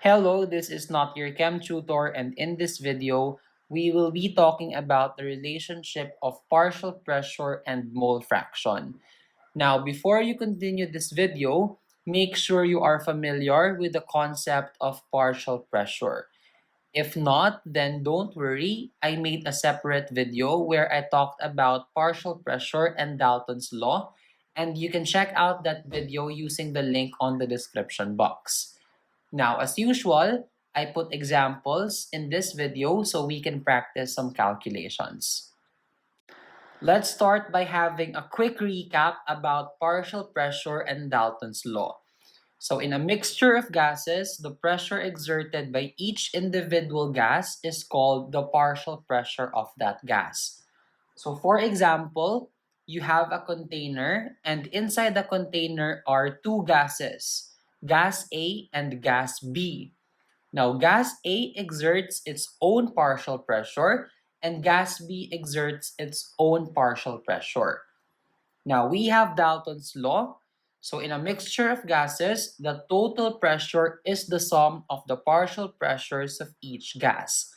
Hello, this is not your chem tutor, and in this video, we will be talking about the relationship of partial pressure and mole fraction. Now, before you continue this video, make sure you are familiar with the concept of partial pressure. If not, then don't worry, I made a separate video where I talked about partial pressure and Dalton's law, and you can check out that video using the link on the description box. Now, as usual, I put examples in this video so we can practice some calculations. Let's start by having a quick recap about partial pressure and Dalton's law. So in a mixture of gases, the pressure exerted by each individual gas is called the partial pressure of that gas. So for example, you have a container and inside the container are two gases, gas A and gas B. Now gas A exerts its own partial pressure and gas B exerts its own partial pressure. Now we have Dalton's law. So in a mixture of gases, the total pressure is the sum of the partial pressures of each gas.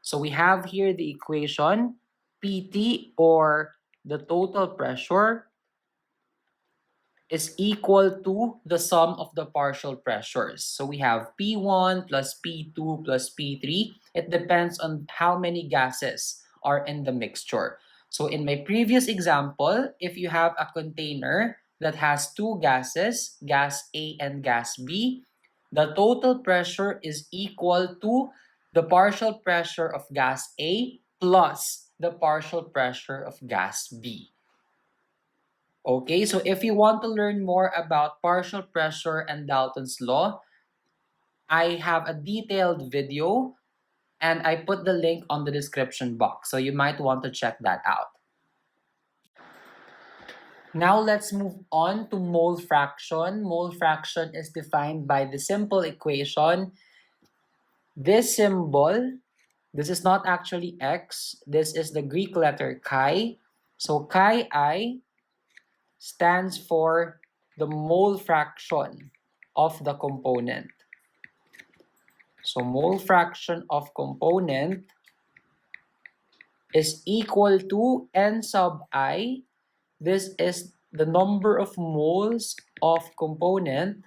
So we have here the equation PT, or the total pressure, is equal to the sum of the partial pressures. So we have P1 plus P2 plus P3. It depends on how many gases are in the mixture. So in my previous example, if you have a container that has two gases, gas A and gas B, the total pressure is equal to the partial pressure of gas A plus the partial pressure of gas B. Okay, so if you want to learn more about partial pressure and Dalton's law, I have a detailed video and I put the link on the description box, so you might want to check that out. Now let's move on to mole fraction. Mole fraction is defined by the simple equation. This symbol, this is not actually X, this is the Greek letter chi. So chi I stands for the mole fraction of the component. So mole fraction of component is equal to N sub I. This is the number of moles of component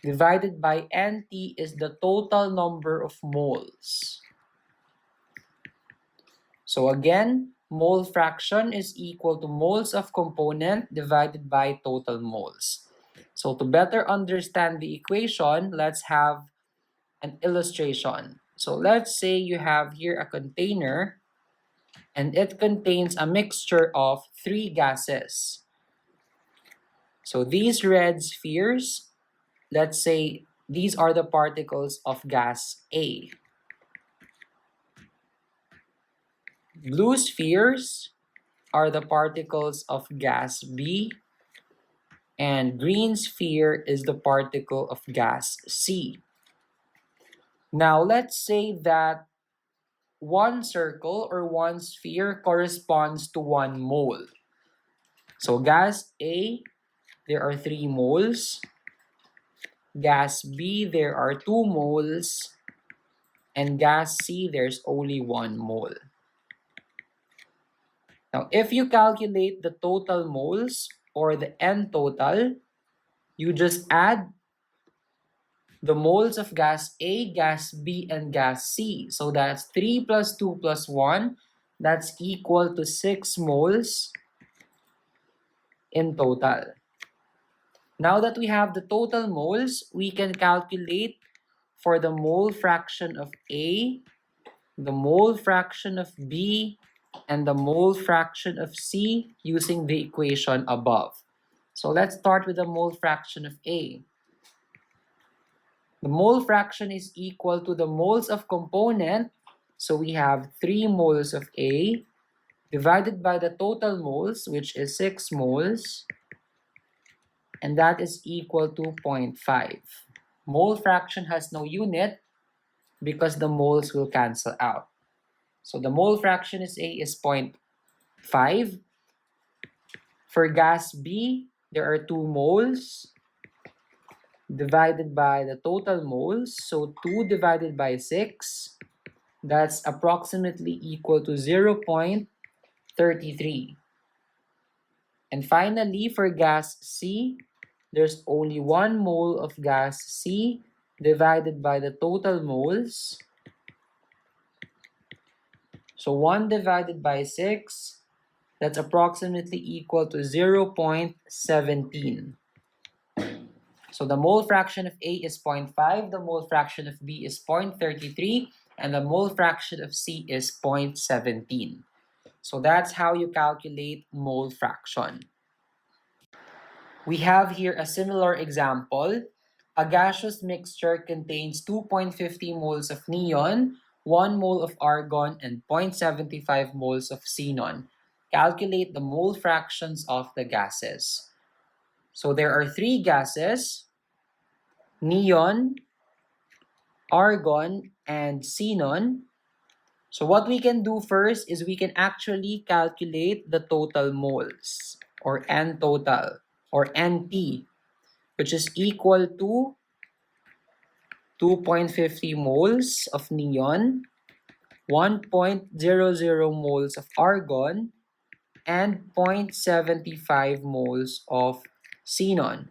divided by NT is the total number of moles. So again, mole fraction is equal to moles of component divided by total moles. So to better understand the equation, let's have an illustration. So let's say you have here a container and it contains a mixture of three gases. So these red spheres, let's say these are the particles of gas A. Blue spheres are the particles of gas B, and green sphere is the particle of gas C. Now let's say that one circle or one sphere corresponds to 1 mole. So gas A, there are 3 moles. Gas B, there are 2 moles. And gas C, there's only 1 mole. Now, if you calculate the total moles or the N total, you just add the moles of gas A, gas B, and gas C. So that's 3 plus 2 plus 1. That's equal to 6 moles in total. Now that we have the total moles, we can calculate for the mole fraction of A, the mole fraction of B, and the mole fraction of C using the equation above. So let's start with the mole fraction of A. The mole fraction is equal to the moles of component. So we have 3 moles of A divided by the total moles, which is 6 moles. And that is equal to 0.5. Mole fraction has no unit because the moles will cancel out. So the mole fraction is A is 0.5. For gas B, there are 2 moles. divided by the total moles. So 2 divided by 6, that's approximately equal to 0.33. And finally, for gas C, there's only 1 mole of gas C divided by the total moles. So 1 divided by 6, that's approximately equal to 0.17. So the mole fraction of A is 0.5, the mole fraction of B is 0.33, and the mole fraction of C is 0.17. So that's how you calculate mole fraction. We have here a similar example. A gaseous mixture contains 2.50 moles of neon, 1 mole of argon, and 0.75 moles of xenon. Calculate the mole fractions of the gases. So there are 3 gases: neon, argon, and xenon. So what we can do first is we can actually calculate the total moles, or N total, or NT, which is equal to 2.50 moles of neon, 1.00 moles of argon, and 0.75 moles of xenon.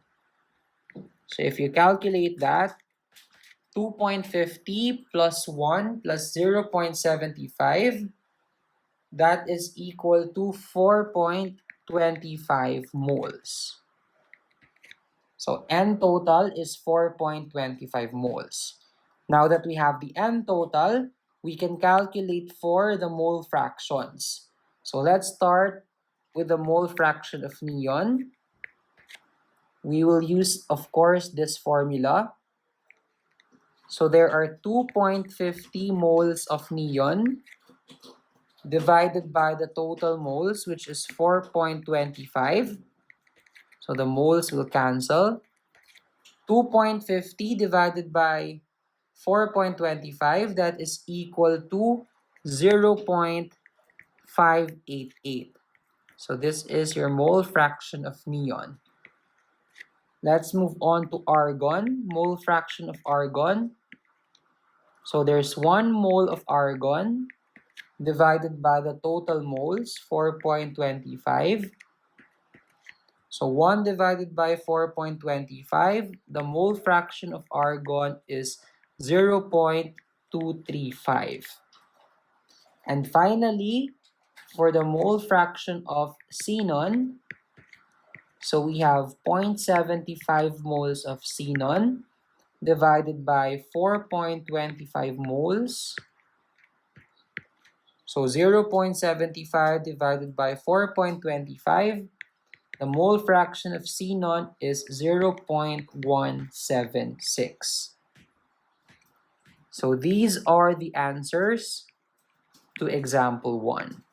So if you calculate that, 2.50 plus 1 plus 0.75, that is equal to 4.25 moles. So N total is 4.25 moles. Now that we have the N total, we can calculate for the mole fractions. So let's start with the mole fraction of neon. We will use, of course, this formula. So there are 2.50 moles of neon divided by the total moles, which is 4.25. So the moles will cancel. 2.50 divided by 4.25, that is equal to 0.588. So this is your mole fraction of neon. Let's move on to argon, mole fraction of argon. So there's 1 mole of argon divided by the total moles, 4.25. So 1 divided by 4.25, the mole fraction of argon is 0.235. And finally, for the mole fraction of xenon, so we have 0.75 moles of xenon divided by 4.25 moles. So 0.75 divided by 4.25, the mole fraction of xenon is 0.176. So these are the answers to example 1.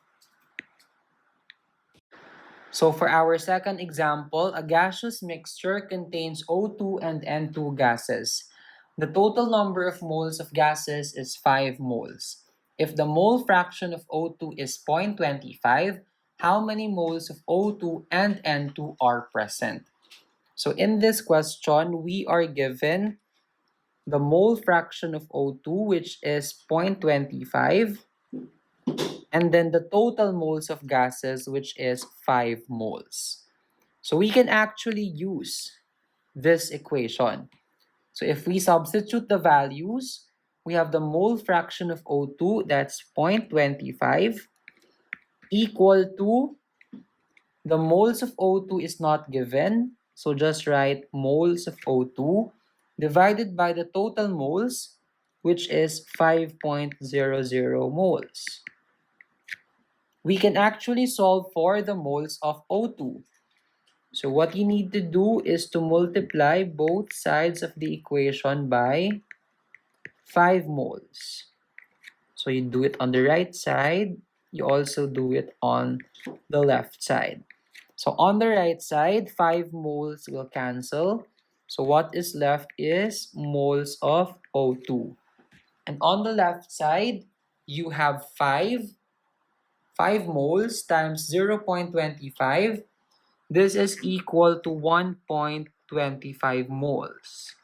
So for our second example, a gaseous mixture contains O2 and N2 gases. The total number of moles of gases is 5 moles. If the mole fraction of O2 is 0.25, how many moles of O2 and N2 are present? So in this question, we are given the mole fraction of O2, which is 0.25, and then the total moles of gases, which is 5 moles. So we can actually use this equation. So if we substitute the values, we have the mole fraction of O2, that's 0.25, equal to the moles of O2 is not given. So just write moles of O2 divided by the total moles, which is 5.00 moles. We can actually solve for the moles of O2. So what you need to do is to multiply both sides of the equation by 5 moles. So you do it on the right side, you also do it on the left side. So on the right side, 5 moles will cancel. So what is left is moles of O2. And on the left side, you have 5 moles times 0.25. This is equal to 1.25 moles.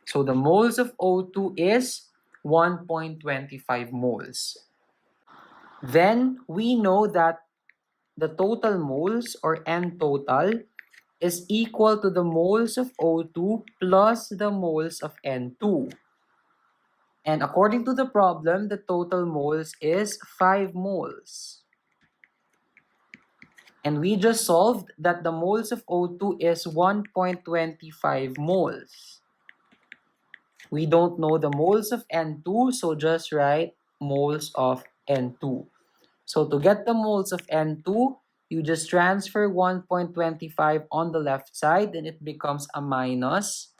So the moles of O2 is 1.25 moles. Then we know that the total moles, or N total, is equal to the moles of O2 plus the moles of N2. And according to the problem, the total moles is 5 moles. And we just solved that the moles of O2 is 1.25 moles. We don't know the moles of N2, so just write moles of N2. So to get the moles of N2, you just transfer 1.25 on the left side and it becomes a minus.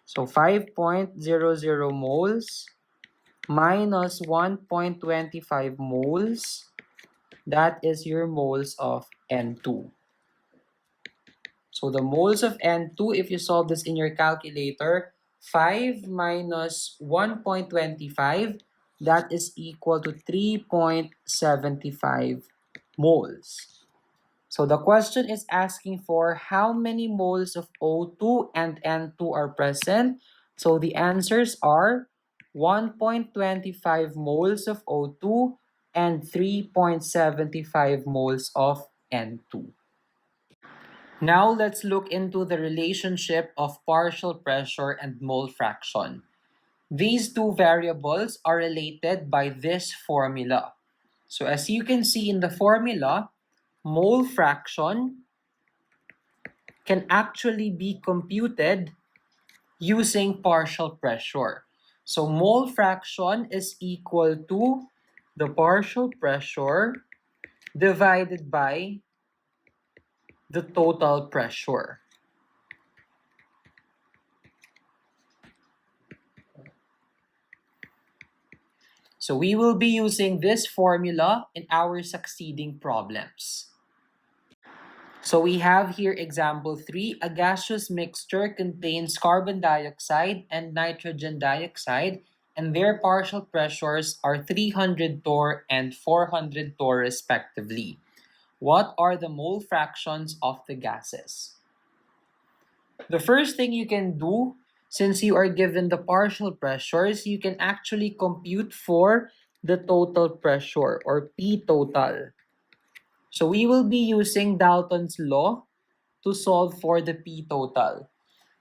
So 5.00 moles minus 1.25 moles, that is your moles of N2. So the moles of N2, if you solve this in your calculator, 5 minus 1.25, that is equal to 3.75 moles. So the question is asking for how many moles of O2 and N2 are present. So the answers are 1.25 moles of O2 and 3.75 moles of N2. Now let's look into the relationship of partial pressure and mole fraction. These two variables are related by this formula. So as you can see in the formula, mole fraction can actually be computed using partial pressure. So mole fraction is equal to the partial pressure divided by the total pressure. So we will be using this formula in our succeeding problems. So we have here example 3, a gaseous mixture contains carbon dioxide and nitrogen dioxide, and their partial pressures are 300 torr and 400 torr respectively. What are the mole fractions of the gases? The first thing you can do, since you are given the partial pressures, you can actually compute for the total pressure, or P total. So we will be using Dalton's law to solve for the P total.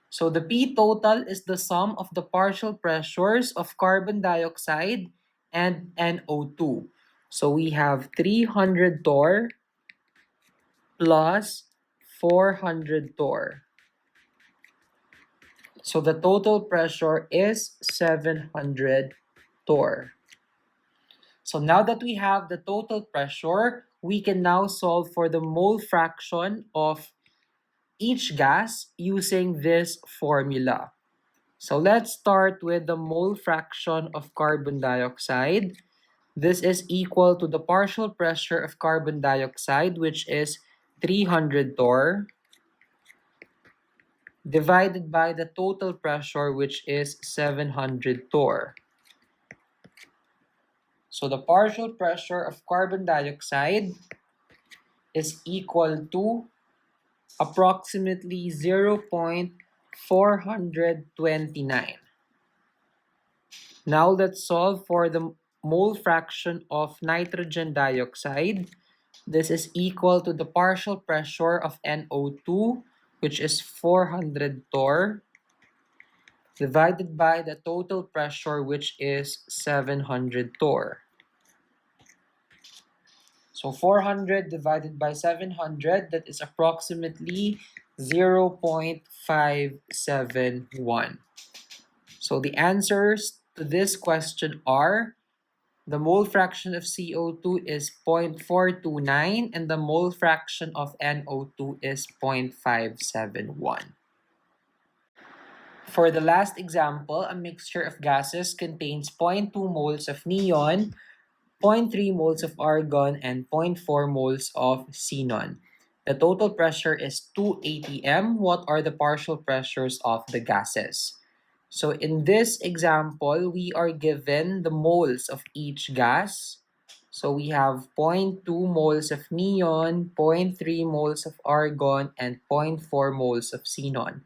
So the P total is the sum of the partial pressures of carbon dioxide and NO2. So we have 300 torr plus 400 torr. So the total pressure is 700 torr. So now that we have the total pressure, we can now solve for the mole fraction of each gas using this formula. So let's start with the mole fraction of carbon dioxide. This is equal to the partial pressure of carbon dioxide, which is 300 torr, divided by the total pressure, which is 700 torr. So the partial pressure of carbon dioxide is equal to approximately 0.429. Now let's solve for the mole fraction of nitrogen dioxide. This is equal to the partial pressure of NO2, which is 400 torr, divided by the total pressure, which is 700 torr. So 400 divided by 700, that is approximately 0.571. So the answers to this question are: the mole fraction of CO2 is 0.429 and the mole fraction of NO2 is 0.571. For the last example, a mixture of gases contains 0.2 moles of neon, 0.3 moles of argon, and 0.4 moles of xenon. The total pressure is 2 atm. What are the partial pressures of the gases? So in this example, we are given the moles of each gas. So we have 0.2 moles of neon, 0.3 moles of argon, and 0.4 moles of xenon.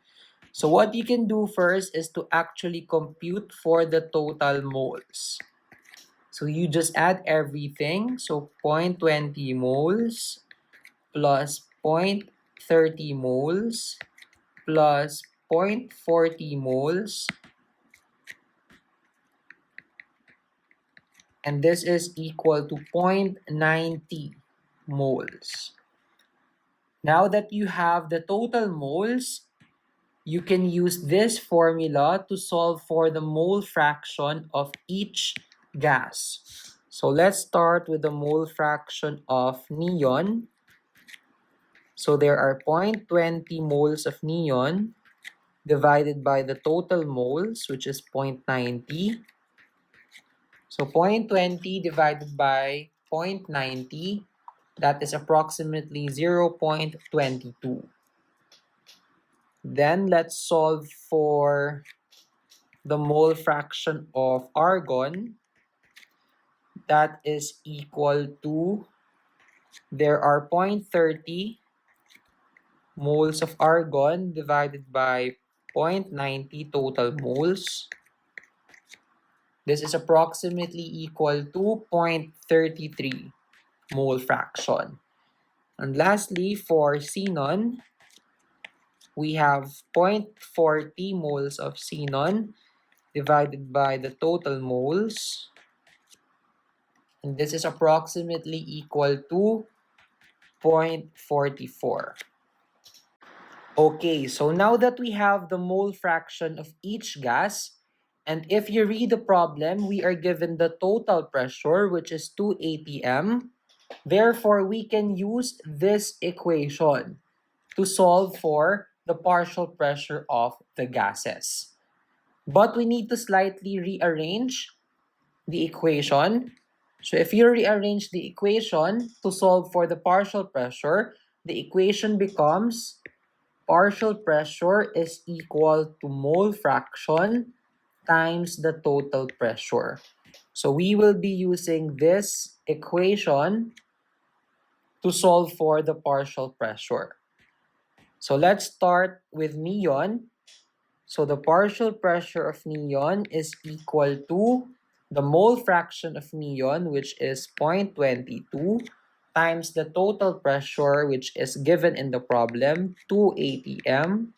So what you can do first is to actually compute for the total moles. So you just add everything. So 0.20 moles plus 0.30 moles plus 0.40 moles, and this is equal to 0.90 moles. Now that you have the total moles, you can use this formula to solve for the mole fraction of each gas. So let's start with the mole fraction of neon. So there are 0.20 moles of neon divided by the total moles, which is 0.90. So 0.20 divided by 0.90, that is approximately 0.22. Then let's solve for the mole fraction of argon. That is equal to, there are 0.30 moles of argon divided by 0.90 total moles. This is approximately equal to 0.33 mole fraction. And lastly, for xenon, we have 0.40 moles of xenon divided by the total moles. And this is approximately equal to 0.44. Okay, so now that we have the mole fraction of each gas, and if you read the problem, we are given the total pressure, which is 2 atm. Therefore, we can use this equation to solve for the partial pressure of the gases. But we need to slightly rearrange the equation. So if you rearrange the equation to solve for the partial pressure, the equation becomes partial pressure is equal to mole fraction times the total pressure. So we will be using this equation to solve for the partial pressure. So let's start with neon. So the partial pressure of neon is equal to the mole fraction of neon, which is 0.22, times the total pressure, which is given in the problem, 2 atm.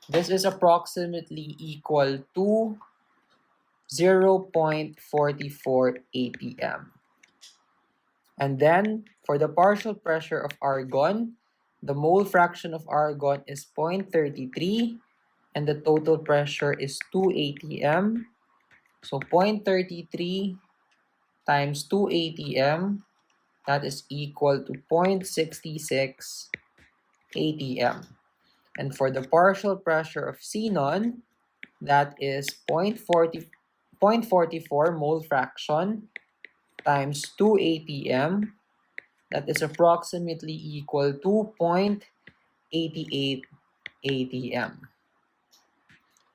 This is approximately equal to 0.44 atm. And then, for the partial pressure of argon, the mole fraction of argon is 0.33 and the total pressure is 2 atm. So 0.33 times 2 atm, that is equal to 0.66 atm. And for the partial pressure of xenon, that is 0.44 mole fraction times 2 atm, that is approximately equal to 0.88 atm.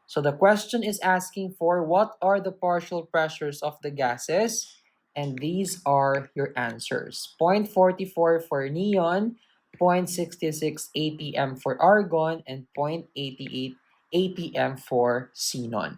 So the question is asking for what are the partial pressures of the gases, and these are your answers. 0.44 for neon, 0.66 atm for argon, and 0.88 atm for xenon.